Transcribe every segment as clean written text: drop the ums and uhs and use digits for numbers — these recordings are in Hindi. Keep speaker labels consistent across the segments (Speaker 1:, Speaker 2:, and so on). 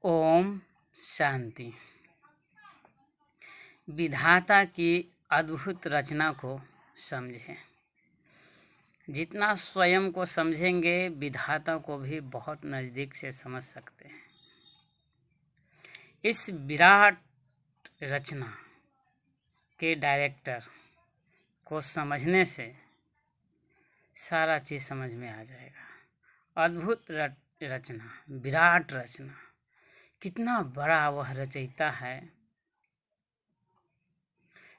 Speaker 1: ओम शांति। विधाता की अद्भुत रचना को समझें। जितना स्वयं को समझेंगे विधाता को भी बहुत नज़दीक से समझ सकते हैं। इस विराट रचना के डायरेक्टर को समझने से सारा चीज़ समझ में आ जाएगा। अद्भुत रचना, विराट रचना, कितना बड़ा वह रचयिता है।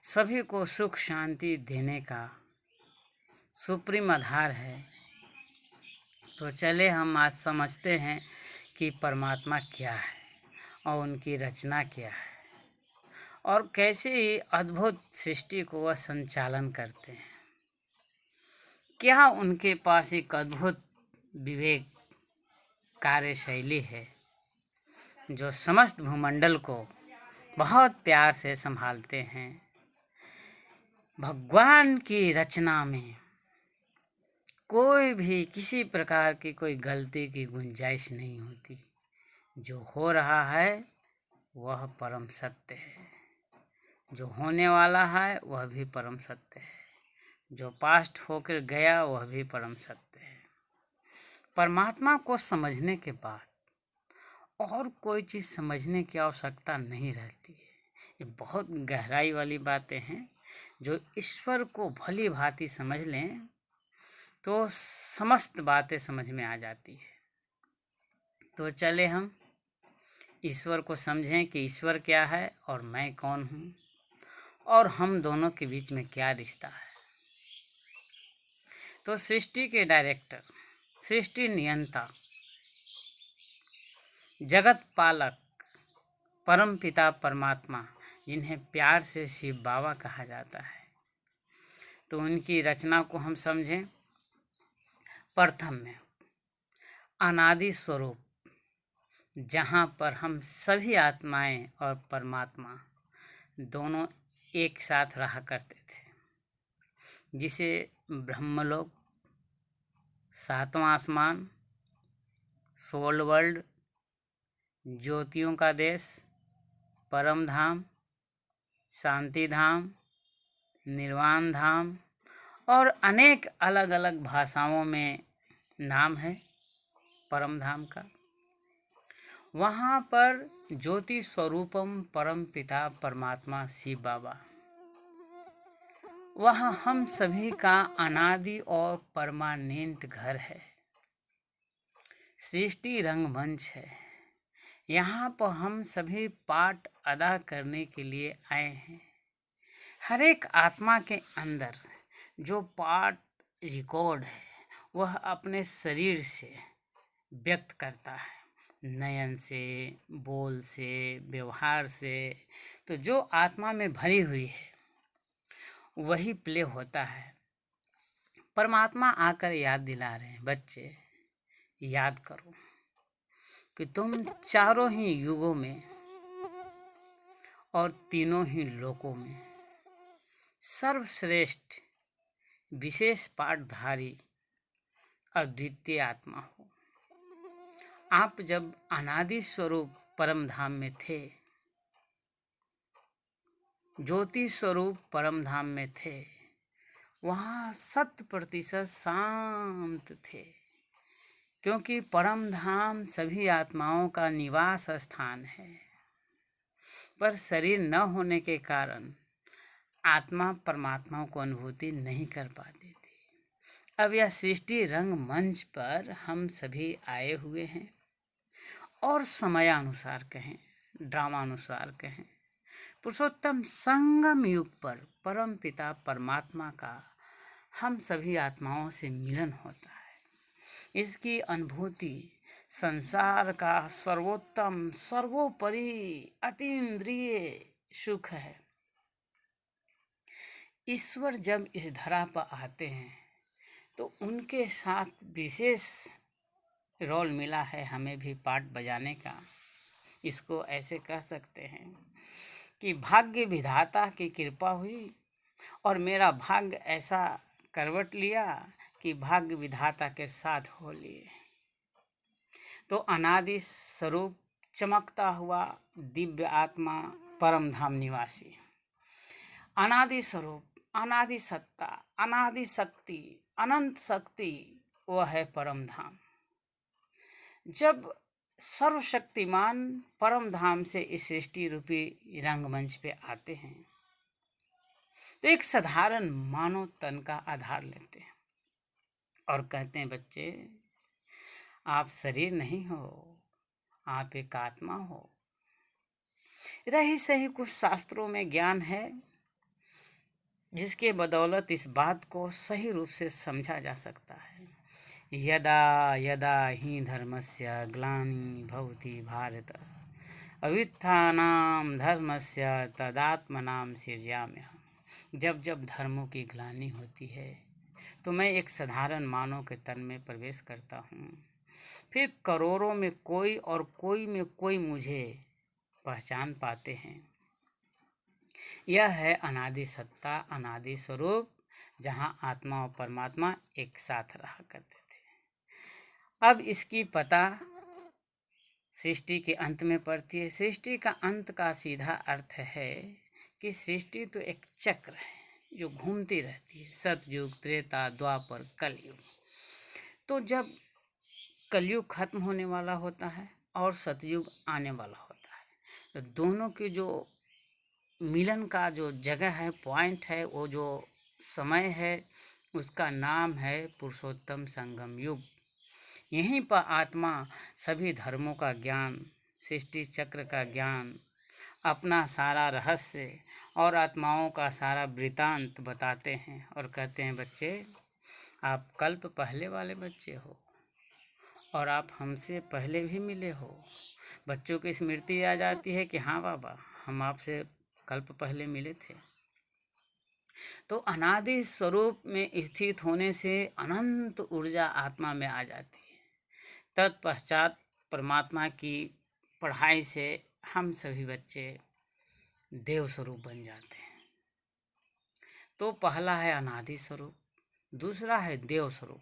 Speaker 1: सभी को सुख शांति देने का सुप्रीम आधार है। तो चले हम आज समझते हैं कि परमात्मा क्या है और उनकी रचना क्या है और कैसे ही अद्भुत सृष्टि को वह संचालन करते हैं। क्या उनके पास एक अद्भुत विवेक कार्यशैली है जो समस्त भूमंडल को बहुत प्यार से संभालते हैं। भगवान की रचना में कोई भी किसी प्रकार की कोई गलती की गुंजाइश नहीं होती। जो हो रहा है वह परम सत्य है, जो होने वाला है वह भी परम सत्य है, जो पास्ट होकर गया वह भी परम सत्य है। परमात्मा को समझने के बाद और कोई चीज़ समझने की आवश्यकता नहीं रहती है। ये बहुत गहराई वाली बातें हैं। जो ईश्वर को भली भांति समझ लें तो समस्त बातें समझ में आ जाती है। तो चले हम ईश्वर को समझें कि ईश्वर क्या है और मैं कौन हूँ और हम दोनों के बीच में क्या रिश्ता है। तो सृष्टि के डायरेक्टर, सृष्टि नियंता, जगत पालक, परम पिता परमात्मा, जिन्हें प्यार से शिव बाबा कहा जाता है, तो उनकी रचना को हम समझें। प्रथम में अनादि स्वरूप, जहाँ पर हम सभी आत्माएं और परमात्मा दोनों एक साथ रहा करते थे, जिसे ब्रह्मलोक, सातवां आसमान, सोल वर्ल्ड, ज्योतियों का देश, परम धाम, शांति धाम, निर्वाण धाम और अनेक अलग अलग भाषाओं में नाम है परम धाम का। वहाँ पर ज्योति स्वरूपम परम पिता परमात्मा शिव बाबा, वह हम सभी का अनादि और परमानेंट घर है। सृष्टि रंगमंच है। यहाँ पर हम सभी पाठ अदा करने के लिए आए हैं। हर एक आत्मा के अंदर जो पाठ रिकॉर्ड है वह अपने शरीर से व्यक्त करता है, नयन से, बोल से, व्यवहार से। तो जो आत्मा में भरी हुई है वही प्ले होता है। परमात्मा आकर याद दिला रहे हैं, बच्चे याद करो कि तुम चारों ही युगों में और तीनों ही लोकों में सर्वश्रेष्ठ विशेष पाठधारी अद्वितीय आत्मा हो। आप जब अनादि स्वरूप परम धाम में थे, ज्योति स्वरूप परम धाम में थे, वहाँ 100% शांत थे, क्योंकि परम धाम सभी आत्माओं का निवास स्थान है। पर शरीर न होने के कारण आत्मा परमात्मा को अनुभूति नहीं कर पाती थी। अब यह सृष्टि रंग मंच पर हम सभी आए हुए हैं और समयानुसार कहें, ड्रामानुसार कहें, पुरुषोत्तम संगम युग पर परम पिता परमात्मा का हम सभी आत्माओं से मिलन होता है। इसकी अनुभूति संसार का सर्वोत्तम, सर्वोपरि, अतीन्द्रिय सुख है। ईश्वर जब इस धरा पर आते हैं तो उनके साथ विशेष रोल मिला है हमें भी पार्ट बजाने का। इसको ऐसे कह सकते हैं कि भाग्य विधाता की कृपा हुई और मेरा भाग्य ऐसा करवट लिया कि भाग्य विधाता के साथ हो लिए। तो अनादि स्वरूप चमकता हुआ दिव्य आत्मा, परम धाम निवासी, अनादि स्वरूप, अनादि सत्ता, अनादि शक्ति, अनंत शक्ति, वह है परम धाम। जब सर्वशक्तिमान परम धाम से इस सृष्टि रूपी रंगमंच पे आते हैं तो एक साधारण मानव तन का आधार लेते हैं और कहते हैं, बच्चे आप शरीर नहीं हो, आप एक आत्मा हो। रही सही कुछ शास्त्रों में ज्ञान है जिसके बदौलत इस बात को सही रूप से समझा जा सकता है। यदा यदा हि धर्मस्य ग्लानि भवति भारत, अभ्युत्थानं धर्मस्य तदात्मनां सृजाम्यहम्। जब जब धर्मों की ग्लानि होती है तो मैं एक साधारण मानव के तन में प्रवेश करता हूँ, फिर करोड़ों में कोई और कोई में कोई मुझे पहचान पाते हैं। यह है अनादि सत्ता, अनादि स्वरूप, जहाँ आत्मा और परमात्मा एक साथ रहा करते थे। अब इसकी पता सृष्टि के अंत में पड़ती है। सृष्टि का अंत का सीधा अर्थ है कि सृष्टि तो एक चक्र है जो घूमती रहती है, सतयुग, त्रेता, द्वापर, कलयुग। तो जब कलयुग खत्म होने वाला होता है और सतयुग आने वाला होता है, तो दोनों की जो मिलन का जो जगह है, पॉइंट है, वो जो समय है, उसका नाम है पुरुषोत्तम संगम युग। यहीं पर आत्मा सभी धर्मों का ज्ञान, सृष्टि चक्र का ज्ञान, अपना सारा रहस्य और आत्माओं का सारा वृतांत बताते हैं और कहते हैं, बच्चे आप कल्प पहले वाले बच्चे हो और आप हमसे पहले भी मिले हो। बच्चों की स्मृति आ जाती है कि हाँ बाबा, हम आपसे कल्प पहले मिले थे। तो अनादि स्वरूप में स्थित होने से अनंत ऊर्जा आत्मा में आ जाती है। तत्पश्चात परमात्मा की पढ़ाई से हम सभी बच्चे देव स्वरूप बन जाते हैं। तो पहला है अनादि स्वरूप, दूसरा है देव स्वरूप,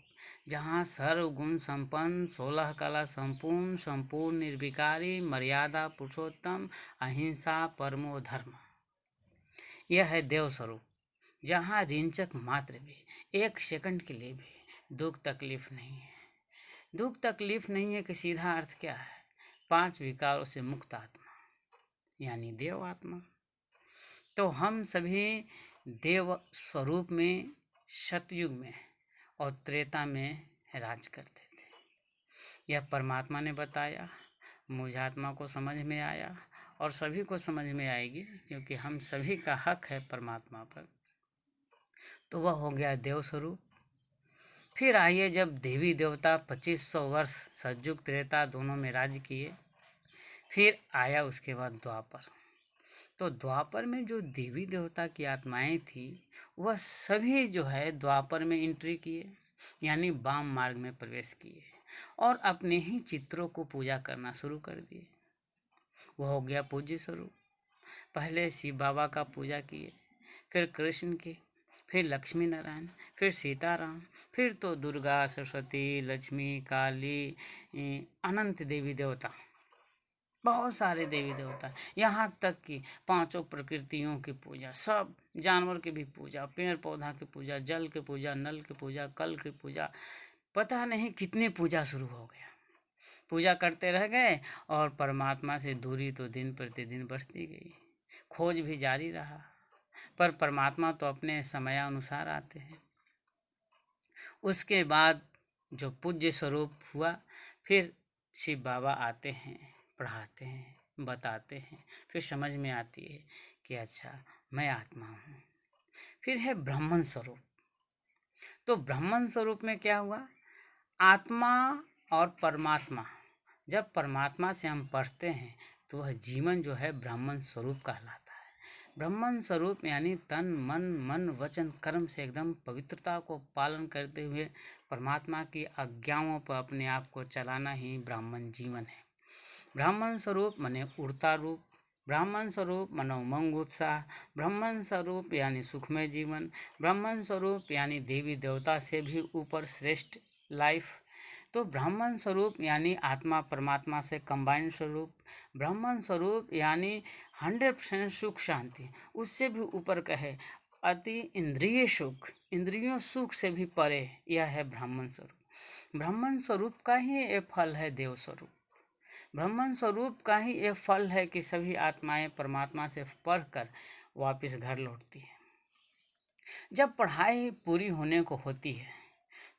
Speaker 1: जहाँ सर्व गुण संपन्न, 16 कला संपूर्ण, संपूर्ण निर्विकारी, मर्यादा पुरुषोत्तम, अहिंसा, परमो धर्म। यह है देव स्वरूप, जहाँ रिंचक मात्र भी, एक सेकंड के लिए भी दुख तकलीफ नहीं है। दुख तकलीफ नहीं है कि सीधा अर्थ क्या है? 5 विकारों से मुक्त आत्मा, यानी देव आत्मा। तो हम सभी देव स्वरूप में सतयुग में और त्रेता में राज करते थे। यह परमात्मा ने बताया, मुझ आत्मा को समझ में आया और सभी को समझ में आएगी, क्योंकि हम सभी का हक है परमात्मा पर। तो वह हो गया देव स्वरूप। फिर आइए, जब देवी देवता 2500 वर्ष सतयुग त्रेता दोनों में राज्य किए, फिर आया उसके बाद द्वापर। तो द्वापर में जो देवी देवता की आत्माएं थी, वह सभी जो है द्वापर में एंट्री किए, यानी वाम मार्ग में प्रवेश किए और अपने ही चित्रों को पूजा करना शुरू कर दिए। वह हो गया पूज्य स्वरूप। पहले शिव बाबा का पूजा किए, फिर कृष्ण की, फिर लक्ष्मी नारायण, फिर सीताराम, फिर तो दुर्गा, सरस्वती, लक्ष्मी, काली, अनंत देवी देवता, बहुत सारे देवी देवता, यहाँ तक कि 5 प्रकृतियों की पूजा, सब जानवर की भी पूजा, पेड़ पौधा की पूजा, जल की पूजा, नल की पूजा, कल की पूजा, पता नहीं कितने पूजा शुरू हो गया। पूजा करते रह गए और परमात्मा से दूरी तो दिन प्रतिदिन बढ़ती गई। खोज भी जारी रहा, पर परमात्मा तो अपने समयानुसार आते हैं। उसके बाद जो पूज्य स्वरूप हुआ, फिर शिव बाबा आते हैं, पढ़ाते हैं, बताते हैं, फिर समझ में आती है कि अच्छा मैं आत्मा हूँ। फिर है ब्राह्मण स्वरूप। तो ब्राह्मण स्वरूप में क्या हुआ? आत्मा और परमात्मा, जब परमात्मा से हम पढ़ते हैं तो वह जीवन जो है ब्राह्मण स्वरूप कहलाता है। ब्राह्मण स्वरूप यानी तन मन वचन कर्म से एकदम पवित्रता को पालन करते हुए परमात्मा की आज्ञाओं पर अपने आप को चलाना ही ब्राह्मण जीवन है। ब्राह्मण स्वरूप माने उड़ता रूप, ब्राह्मण स्वरूप मानो उमंग उत्साह, ब्राह्मण स्वरूप यानी सुखमय जीवन, ब्राह्मण स्वरूप यानी देवी देवता से भी ऊपर श्रेष्ठ लाइफ, तो ब्राह्मण स्वरूप यानी आत्मा परमात्मा से कंबाइंड स्वरूप, ब्राह्मण स्वरूप यानी 100% सुख शांति, उससे भी ऊपर कहे अति इंद्रिय सुख, इंद्रियों सुख से भी परे, यह है ब्राह्मण स्वरूप। ब्राह्मण स्वरूप का ही ये फल है देव स्वरूप। ब्राह्मण स्वरूप का ही ये फल है कि सभी आत्माएं परमात्मा से पढ़कर वापस घर लौटती है। जब पढ़ाई पूरी होने को होती है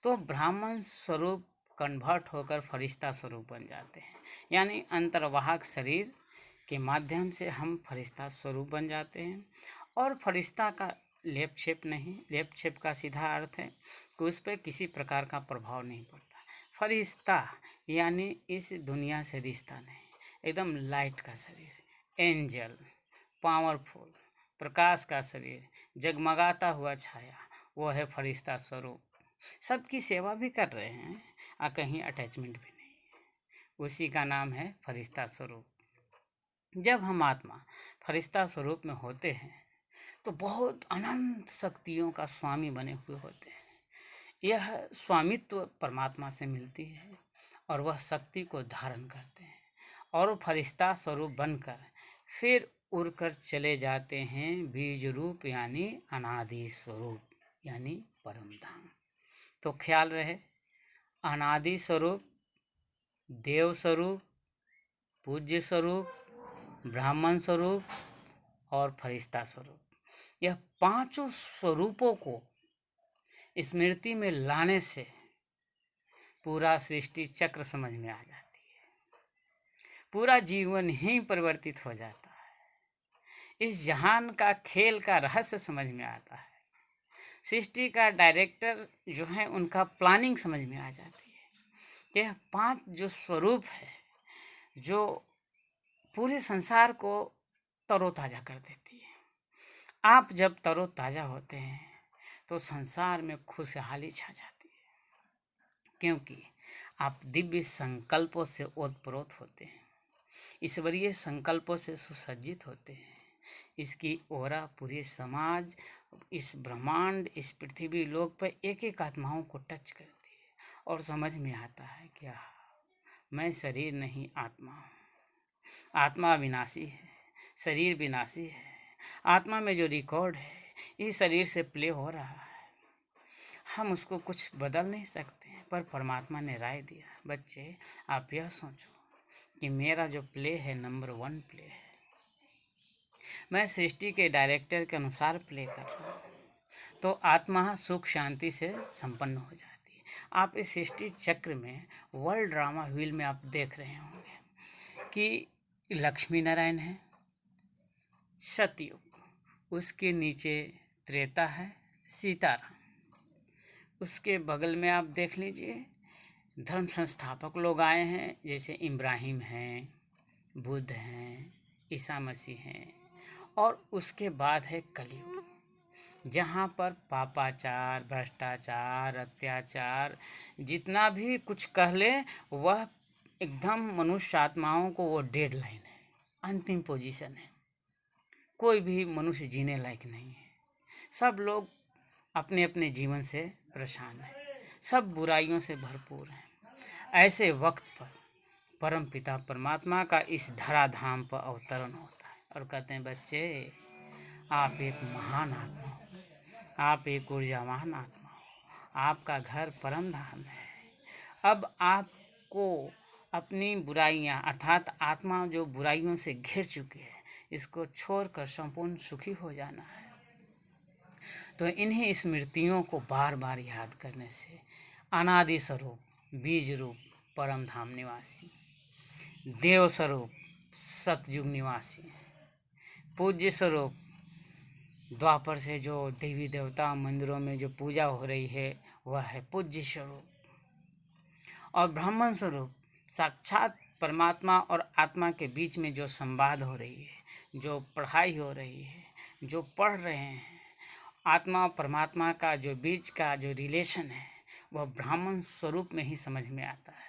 Speaker 1: तो ब्राह्मण स्वरूप कन्वर्ट होकर फरिश्ता स्वरूप बन जाते हैं, यानी अंतर्वाहक शरीर के माध्यम से हम फरिश्ता स्वरूप बन जाते हैं। और फरिश्ता का लेप छेप नहीं, लेप छेप का सीधा अर्थ है कि उस पर किसी प्रकार का प्रभाव नहीं पड़ता। फरिश्ता यानी इस दुनिया से रिश्ता नहीं, एकदम लाइट का शरीर, एंजल, पावरफुल, प्रकाश का शरीर, जगमगाता हुआ छाया, वो है फरिश्ता स्वरूप। सबकी सेवा भी कर रहे हैं और कहीं अटैचमेंट भी नहीं, उसी का नाम है फरिश्ता स्वरूप। जब हम आत्मा फरिश्ता स्वरूप में होते हैं तो बहुत अनंत शक्तियों का स्वामी बने हुए होते हैं। यह स्वामित्व परमात्मा से मिलती है और वह शक्ति को धारण करते हैं और फरिश्ता स्वरूप बनकर फिर उड़कर चले जाते हैं बीज रूप यानी अनादि स्वरूप यानी परम धाम। तो ख्याल रहे, अनादि स्वरूप, देव स्वरूप, पूज्य स्वरूप, ब्राह्मण स्वरूप और फरिश्ता स्वरूप, यह पांचों स्वरूपों को स्मृति में लाने से पूरा सृष्टि चक्र समझ में आ जाती है, पूरा जीवन ही परिवर्तित हो जाता है। इस जहान का खेल का रहस्य समझ में आता है, सृष्टि का डायरेक्टर जो है उनका प्लानिंग समझ में आ जाती है। यह पांच जो स्वरूप है जो पूरे संसार को तरोताज़ा कर देती है। आप जब तरोताज़ा होते हैं तो संसार में खुशहाली छा जाती है, क्योंकि आप दिव्य संकल्पों से ओतप्रोत होते हैं, ईश्वरीय संकल्पों से सुसज्जित होते हैं। इसकी ओरा पूरे समाज, इस ब्रह्मांड, इस पृथ्वी लोक पर एक एक आत्माओं को टच करती है और समझ में आता है क्या मैं शरीर नहीं आत्मा हूँ। आत्मा विनाशी है, शरीर विनाशी है। आत्मा में जो रिकॉर्ड है इस शरीर से प्ले हो रहा है, हम उसको कुछ बदल नहीं सकते हैं, पर परमात्मा ने राय दिया, बच्चे आप यह सोचो कि मेरा जो प्ले है नंबर 1 प्ले है, मैं सृष्टि के डायरेक्टर के अनुसार प्ले कर रहा हूँ, तो आत्मा सुख शांति से संपन्न हो जाती है। आप इस सृष्टि चक्र में वर्ल्ड ड्रामा व्हील में आप देख रहे होंगे कि लक्ष्मी नारायण है, सतयुग, उसके नीचे त्रेता है, सीताराम, उसके बगल में आप देख लीजिए धर्म संस्थापक लोग आए हैं, जैसे इब्राहिम हैं, बुद्ध हैं, ईसा मसीह हैं, और उसके बाद है कलयुग, जहाँ पर पापाचार, भ्रष्टाचार, अत्याचार, जितना भी कुछ कह ले वह एकदम मनुष्य आत्माओं को वो डेड लाइन है, अंतिम पोजीशन है। कोई भी मनुष्य जीने लायक नहीं है, सब लोग अपने अपने जीवन से परेशान हैं, सब बुराइयों से भरपूर हैं। ऐसे वक्त पर परम पिता परमात्मा का इस धराधाम पर अवतरण होता है और कहते हैं बच्चे आप एक महान आत्मा हो, आप एक ऊर्जावान आत्मा हो, आपका घर परम धाम है। अब आपको अपनी बुराइयां अर्थात आत्मा जो बुराइयों से घिर चुकी है इसको छोड़कर संपूर्ण सुखी हो जाना है। तो इन्हीं स्मृतियों को बार बार याद करने से अनादि स्वरूप, बीज रूप, परम धाम निवासी, देव स्वरूप, सतयुग निवासी, पूज्य स्वरूप, द्वापर से जो देवी देवता मंदिरों में जो पूजा हो रही है वह है पूज्य स्वरूप, और ब्राह्मण स्वरूप साक्षात परमात्मा और आत्मा के बीच में जो संवाद हो रही है, जो पढ़ाई हो रही है, जो पढ़ रहे हैं, आत्मा और परमात्मा का जो बीच का जो रिलेशन है वह ब्राह्मण स्वरूप में ही समझ में आता है।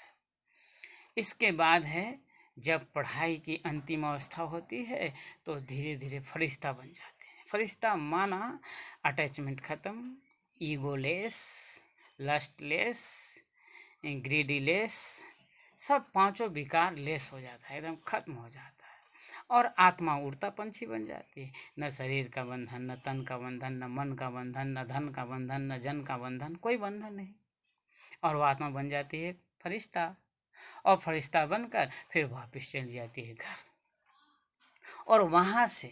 Speaker 1: इसके बाद है जब पढ़ाई की अंतिम अवस्था होती है तो धीरे धीरे फरिश्ता बन जाते हैं। फरिश्ता माना अटैचमेंट खत्म, ईगोलेस, लस्टलेस, ग्रीडीलेस, सब पांचों विकार लेस हो जाता है, एकदम खत्म हो जाता है। और आत्मा उड़ता पंछी बन जाती है। न शरीर का बंधन, न तन का बंधन, न मन का बंधन, न धन का बंधन, न जन का बंधन, कोई बंधन नहीं। और वो आत्मा बन जाती है फरिश्ता, और फरिश्ता बनकर फिर वापस चली जाती है घर। और वहाँ से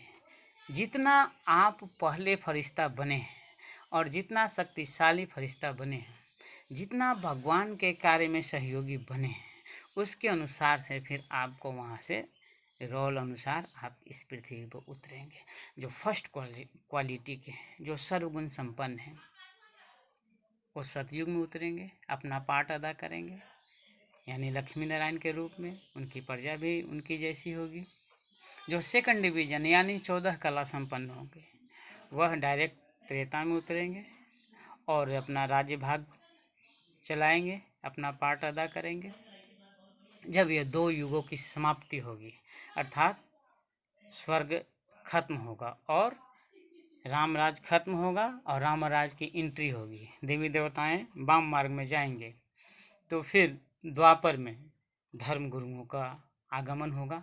Speaker 1: जितना आप पहले फरिश्ता बने हैं और जितना शक्तिशाली फरिश्ता बने हैं, जितना भगवान के कार्य में सहयोगी बने हैं, उसके अनुसार से फिर आपको वहाँ से रोल अनुसार आप इस पृथ्वी पर उतरेंगे। जो फर्स्ट क्वालिटी के हैं, जो सर्वगुण संपन्न हैं, वो सतयुग में उतरेंगे, अपना पार्ट अदा करेंगे, यानी लक्ष्मी नारायण के रूप में। उनकी प्रजा भी उनकी जैसी होगी। जो सेकंड डिवीजन यानी 14 कला संपन्न होंगे, वह डायरेक्ट त्रेता में उतरेंगे और अपना राज्य भाग चलाएंगे, अपना पार्ट अदा करेंगे। जब ये 2 युगों की समाप्ति होगी, अर्थात स्वर्ग खत्म होगा और रामराज खत्म होगा और रामराज की एंट्री होगी, देवी देवताएं वाम मार्ग में जाएंगे, तो फिर द्वापर में धर्म गुरुओं का आगमन होगा।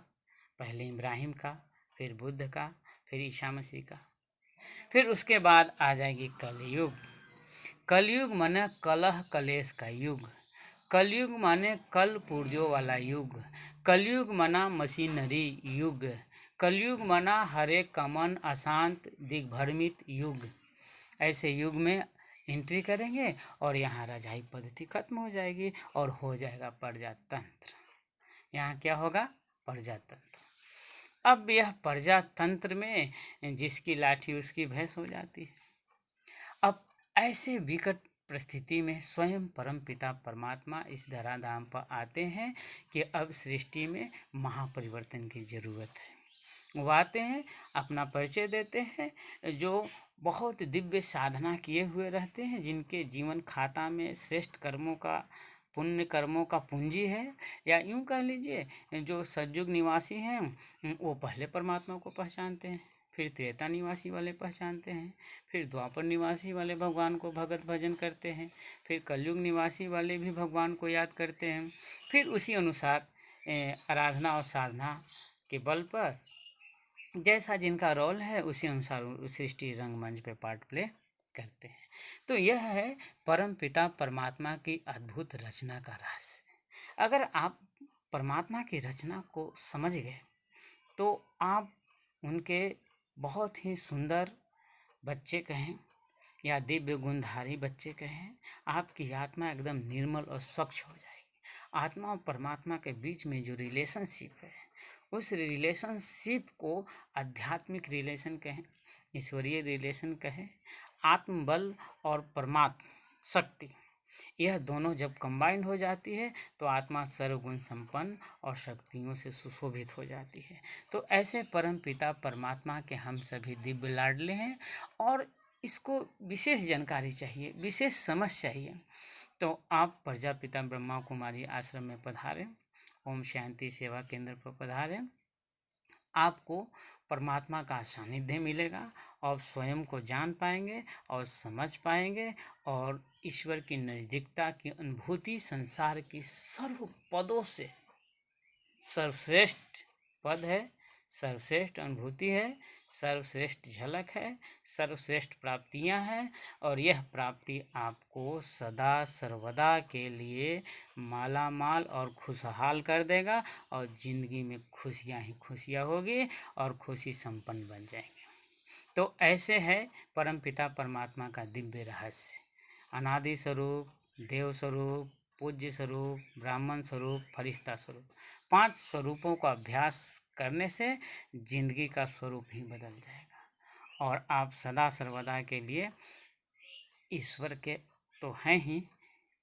Speaker 1: पहले इब्राहिम का, फिर बुद्ध का, फिर ईसा मसीह का। फिर उसके बाद आ जाएगी कलयुग। कलयुग माने कलह कलेश का युग। कलयुग माने कल पुर्जों वाला युग। कलयुग माना मशीनरी युग। कलयुग माना हरे कमन अशांत दिग्भ्रमित युग। ऐसे युग में एंट्री करेंगे और यहाँ राजाई पद्धति खत्म हो जाएगी और हो जाएगा प्रजातंत्र। यहाँ क्या होगा? प्रजातंत्र। अब यह प्रजातंत्र में जिसकी लाठी उसकी भैंस हो जाती है। अब ऐसे विकट परिस्थिति में स्वयं परमपिता परमात्मा इस धराधाम पर आते हैं कि अब सृष्टि में महापरिवर्तन की ज़रूरत है। वो आते हैं, अपना परिचय देते हैं, जो बहुत दिव्य साधना किए हुए रहते हैं, जिनके जीवन खाता में श्रेष्ठ कर्मों का, पुण्य कर्मों का पूंजी है, या यूँ कह लीजिए जो सतयुग निवासी हैं वो पहले परमात्मा को पहचानते हैं, फिर त्रेता निवासी वाले पहचानते हैं, फिर द्वापर निवासी वाले भगवान को भगत भजन करते हैं, फिर कलयुग निवासी वाले भी भगवान को याद करते हैं। फिर उसी अनुसार आराधना और साधना के बल पर जैसा जिनका रोल है उसी अनुसार सृष्टि रंगमंच पे पार्ट प्ले करते हैं। तो यह है परम पिता परमात्मा की अद्भुत रचना का रहस्य। अगर आप परमात्मा की रचना को समझ गए तो आप उनके बहुत ही सुंदर बच्चे कहें या दिव्य गुणधारी बच्चे कहें, आपकी आत्मा एकदम निर्मल और स्वच्छ हो जाएगी। आत्मा और परमात्मा के बीच में जो रिलेशनशिप है, उस रिलेशनशिप को आध्यात्मिक रिलेशन कहें, ईश्वरीय रिलेशन कहें, आत्मबल और परमात्म शक्ति, यह दोनों जब कंबाइन हो जाती है तो आत्मा सर्वगुण संपन्न और शक्तियों से सुशोभित हो जाती है। तो ऐसे परम पिता परमात्मा के हम सभी दिव्य लाडले हैं और इसको विशेष जानकारी चाहिए, विशेष समझ चाहिए। तो आप प्रजापिता ब्रह्मा कुमारी आश्रम में पधारें, ओम शांति सेवा केंद्र पर पधारें। आपको परमात्मा का सानिध्य मिलेगा और स्वयं को जान पाएंगे और समझ पाएंगे और ईश्वर की नज़दीकता की अनुभूति संसार की सर्व पदों से सर्वश्रेष्ठ पद है, सर्वश्रेष्ठ अनुभूति है, सर्वश्रेष्ठ झलक है, सर्वश्रेष्ठ प्राप्तियां हैं। और यह प्राप्ति आपको सदा सर्वदा के लिए माला माल और खुशहाल कर देगा और ज़िंदगी में खुशियां ही खुशियां होगी और खुशी संपन्न बन जाएंगे। तो ऐसे है परमपिता परमात्मा का दिव्य रहस्य। अनादि स्वरूप, देव स्वरूप, पूज्य स्वरूप, ब्राह्मण स्वरूप, फरिश्ता स्वरूप, 5 स्वरूपों का अभ्यास करने से जिंदगी का स्वरूप ही बदल जाएगा और आप सदा सर्वदा के लिए ईश्वर के तो हैं ही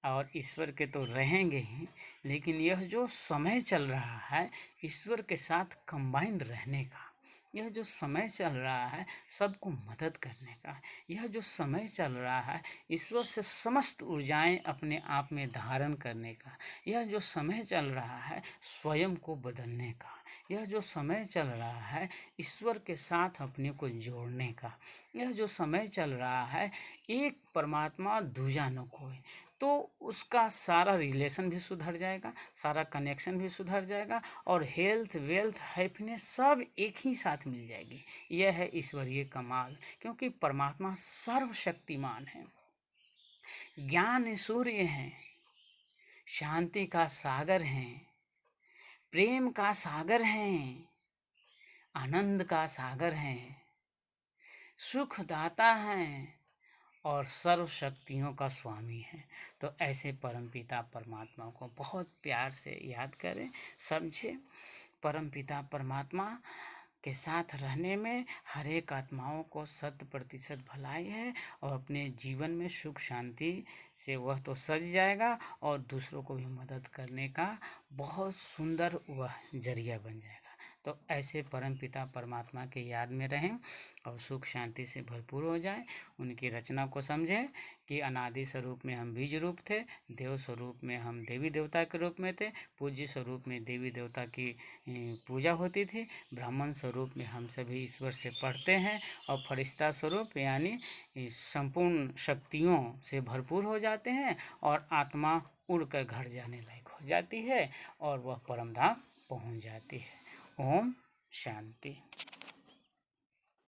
Speaker 1: और ईश्वर के तो रहेंगे ही, लेकिन यह जो समय चल रहा है ईश्वर के साथ कंबाइन रहने का, यह जो समय चल रहा है सबको मदद करने का, यह जो समय चल रहा है ईश्वर से समस्त ऊर्जाएं अपने आप में धारण करने का, यह जो समय चल रहा है स्वयं को बदलने का, यह जो समय चल रहा है ईश्वर के साथ अपने को जोड़ने का, यह जो समय चल रहा है एक परमात्मा दूजा न कोई। तो उसका सारा रिलेशन भी सुधर जाएगा, सारा कनेक्शन भी सुधर जाएगा, और हेल्थ, वेल्थ, हैप्पीनेस सब एक ही साथ मिल जाएगी। यह है ईश्वरीय कमाल, क्योंकि परमात्मा सर्वशक्तिमान है, ज्ञान सूर्य हैं, शांति का सागर हैं, प्रेम का सागर हैं, आनंद का सागर हैं, सुखदाता हैं और सर्व शक्तियों का स्वामी है। तो ऐसे परमपिता परमात्मा को बहुत प्यार से याद करें, समझें। परमपिता परमात्मा के साथ रहने में हर एक आत्माओं को 100% भलाई है, और अपने जीवन में सुख शांति से वह तो सज जाएगा, और दूसरों को भी मदद करने का बहुत सुंदर वह जरिया बन जाएगा। तो ऐसे परमपिता परमात्मा के याद में रहें और सुख शांति से भरपूर हो जाए। उनकी रचना को समझें कि अनादि स्वरूप में हम बीज रूप थे, देव स्वरूप में हम देवी देवता के रूप में थे, पूज्य स्वरूप में देवी देवता की पूजा होती थी, ब्राह्मण स्वरूप में हम सभी ईश्वर से पढ़ते हैं, और फरिश्ता स्वरूप यानी संपूर्ण शक्तियों से भरपूर हो जाते हैं, और आत्मा उड़कर घर जाने लायक हो जाती है, और वह परमधाम पहुंच जाती है। ओम शांति।